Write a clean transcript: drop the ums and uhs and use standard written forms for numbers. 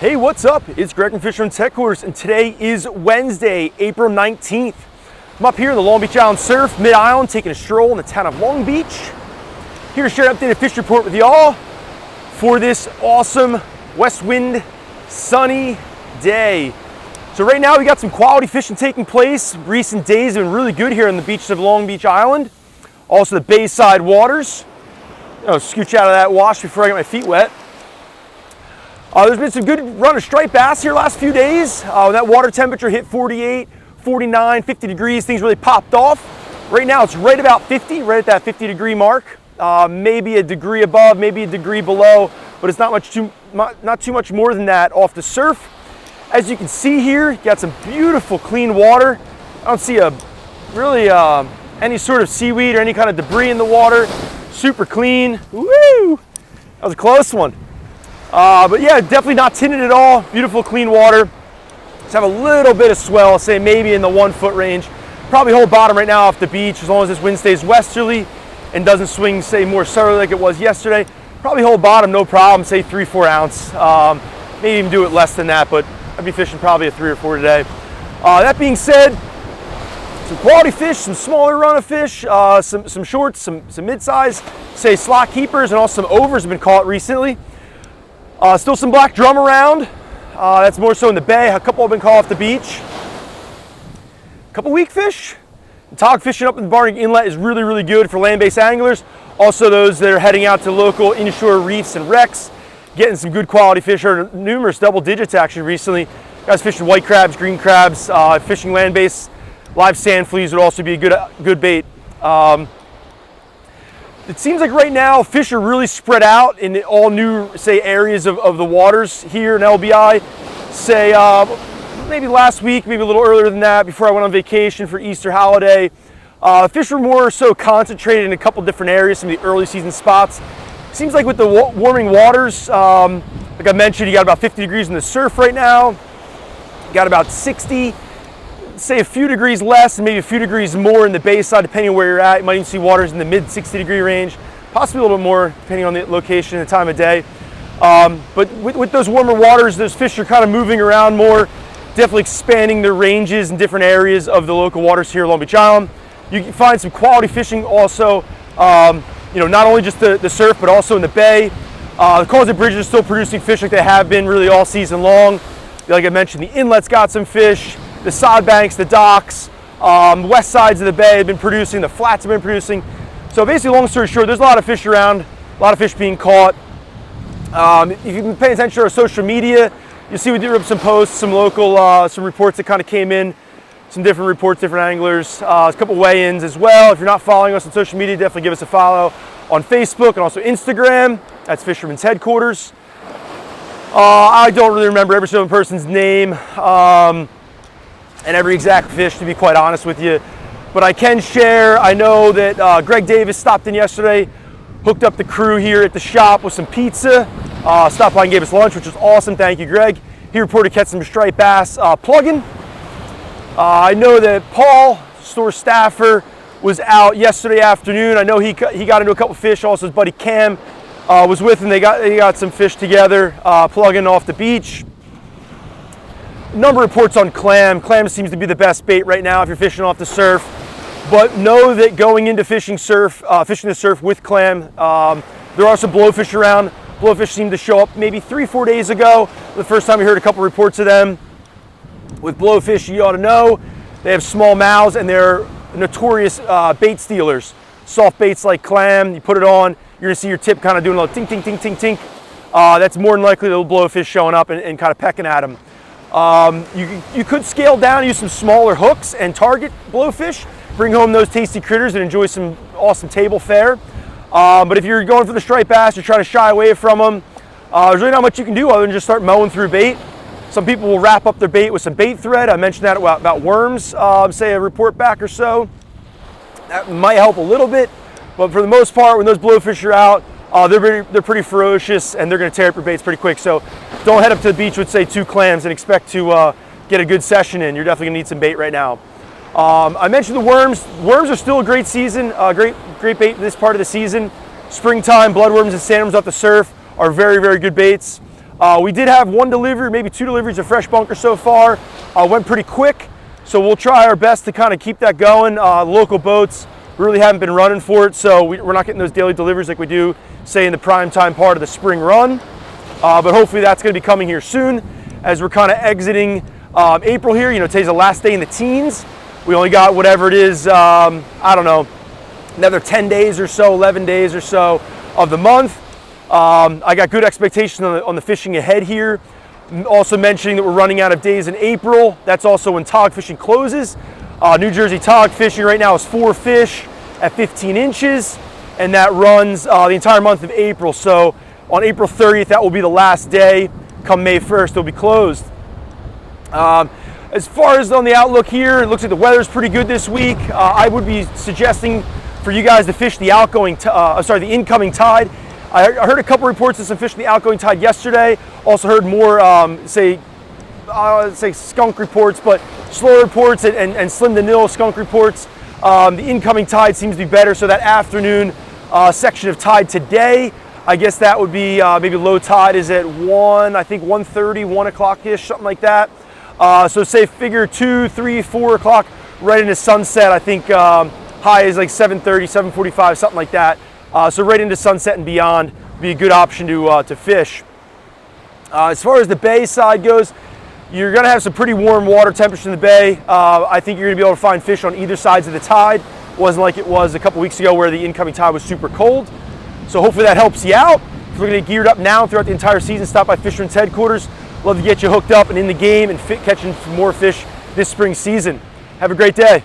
Hey, what's up? It's Greg from Fisherman's Headquarters, and today is Wednesday, April 19th. I'm up here in the Long Beach Island Surf, Mid-Island, taking a stroll in the town of Long Beach. Here to share an updated fish report with y'all for this awesome west wind, sunny day. So right now we got some quality fishing taking place. Recent days have been really good here on the beaches of Long Beach Island. Also the bayside waters. I'll scooch out of that wash before I get my feet wet. There's been some good run of striped bass here last few days. When that water temperature hit 48, 49, 50 degrees, things really popped off. Right now it's right about 50, right at that 50 degree mark. Maybe a degree above, maybe a degree below, but it's not too much more than that off the surf. As you can see here, you got some beautiful clean water. I don't see any sort of seaweed or any kind of debris in the water. Super clean. Woo! That was a close one. But yeah, definitely not tinted at all. Beautiful clean water. Just have a little bit of swell, say maybe in the 1 foot range. Probably hold bottom right now off the beach as long as this wind stays westerly and doesn't swing, say, more southerly like it was yesterday. Probably hold bottom, no problem, say 3-4 ounce. Maybe even do it less than that, but I'd be fishing probably a 3 or 4 today. That being said, some quality fish, some smaller run of fish, some shorts, some mid-size, say slot keepers, and also some overs have been caught recently. Still some black drum around. That's more so in the bay. A couple have been caught off the beach. A couple weak fish. Tog fishing up in the Barney Inlet is really, really good for land-based anglers. Also those that are heading out to local inshore reefs and wrecks, getting some good quality fish. Heard numerous double digits actually recently. Guys fishing white crabs, green crabs, fishing land-based. Live sand fleas would also be a good bait. It seems like right now fish are really spread out in all new, say, areas of the waters here in LBI. Say maybe last week, maybe a little earlier than that, before I went on vacation for Easter holiday. Fish were more so concentrated in a couple different areas, some of the early season spots. Seems like with the warming waters, like I mentioned, you got about 50 degrees in the surf right now. You got about 60. Say a few degrees less and maybe a few degrees more in the bayside, depending on where you're at. You might even see waters in the mid 60 degree range, possibly a little bit more depending on the location and the time of day. But with those warmer waters, those fish are kind of moving around more, definitely expanding their ranges in different areas of the local waters here at Long Beach Island. You can find some quality fishing also, not only just the surf, but also in the bay. The Causey Bridge is still producing fish like they have been really all season long. Like I mentioned, the inlet's got some fish. The sod banks, the docks, west sides of the bay have been producing, the flats have been producing. So basically, long story short, there's a lot of fish around, a lot of fish being caught. If you've been paying attention to our social media, you'll see we did up some posts, some local, some reports that kind of came in, some different reports, different anglers, a couple weigh-ins as well. If you're not following us on social media, definitely give us a follow on Facebook and also Instagram. That's Fisherman's Headquarters. I don't really remember every single person's name. And every exact fish, to be quite honest with you. But I can share, I know that Greg Davis stopped in yesterday, hooked up the crew here at the shop with some pizza, stopped by and gave us lunch, which was awesome. Thank you, Greg. He reported catching some striped bass plugging. I know that Paul, store staffer, was out yesterday afternoon. I know he got into a couple fish. Also his buddy Cam was with him. They got some fish together, plugging off the beach. Number of reports on clam. Clam seems to be the best bait right now if you're fishing off the surf. But know that going into fishing the surf with clam, there are some blowfish around. Blowfish seem to show up maybe 3-4 days ago. The first time we heard a couple reports of them. With blowfish, you ought to know they have small mouths and they're notorious bait stealers. Soft baits like clam, you put it on, you're gonna see your tip kind of doing a little tink, tink, tink, tink, tink. That's more than likely the blowfish showing up and kind of pecking at them. You could scale down, use some smaller hooks and target blowfish, bring home those tasty critters and enjoy some awesome table fare. But if you're going for the striped bass, you're trying to shy away from them, there's really not much you can do other than just start mowing through bait. Some people will wrap up their bait with some bait thread. I mentioned that about worms, say a report back or so. That might help a little bit, but for the most part, when those blowfish are out, they're pretty ferocious and they're going to tear up your baits pretty quick. So don't head up to the beach with, say, 2 clams and expect to get a good session in. You're definitely going to need some bait right now. I mentioned the worms. Worms are still a great season, great bait this part of the season. Springtime, bloodworms and sandworms off the surf are very, very good baits. We did have 1 delivery, maybe 2 deliveries of fresh bunker so far. Went pretty quick, so we'll try our best to kind of keep that going. Local boats really haven't been running for it, so we're not getting those daily deliveries like we do, say, in the prime time part of the spring run. But hopefully that's going to be coming here soon as we're kind of exiting April here. You know, today's the last day in the teens. We only got whatever it is, I don't know, another 10 days or so, 11 days or so of the month. I got good expectations on the fishing ahead here. Also mentioning that we're running out of days in April. That's also when tog fishing closes. New Jersey tog fishing right now is 4 fish at 15 inches, and that runs the entire month of April. So on April 30th, that will be the last day. Come May 1st, it'll be closed. As far as on the outlook here, it looks like the weather's pretty good this week. I would be suggesting for you guys to fish the the incoming tide. I heard a couple reports of some fish in the outgoing tide yesterday. Also heard more, say skunk reports, but slow reports and slim to nil skunk reports. The incoming tide seems to be better, so that afternoon section of tide today, I guess that would be maybe low tide is at 1:30, 1 o'clock-ish, something like that. So say figure 2, 3, 4 o'clock right into sunset. I think high is like 7:30, 7:45, something like that. So right into sunset and beyond would be a good option to fish. As far as the bay side goes, you're going to have some pretty warm water temperature in the bay. I think you're going to be able to find fish on either sides of the tide. It wasn't like it was a couple weeks ago where the incoming tide was super cold. So hopefully that helps you out. If you're going to get geared up now throughout the entire season, stop by Fisherman's Headquarters. Love to get you hooked up and in the game and catching some more fish this spring season. Have a great day.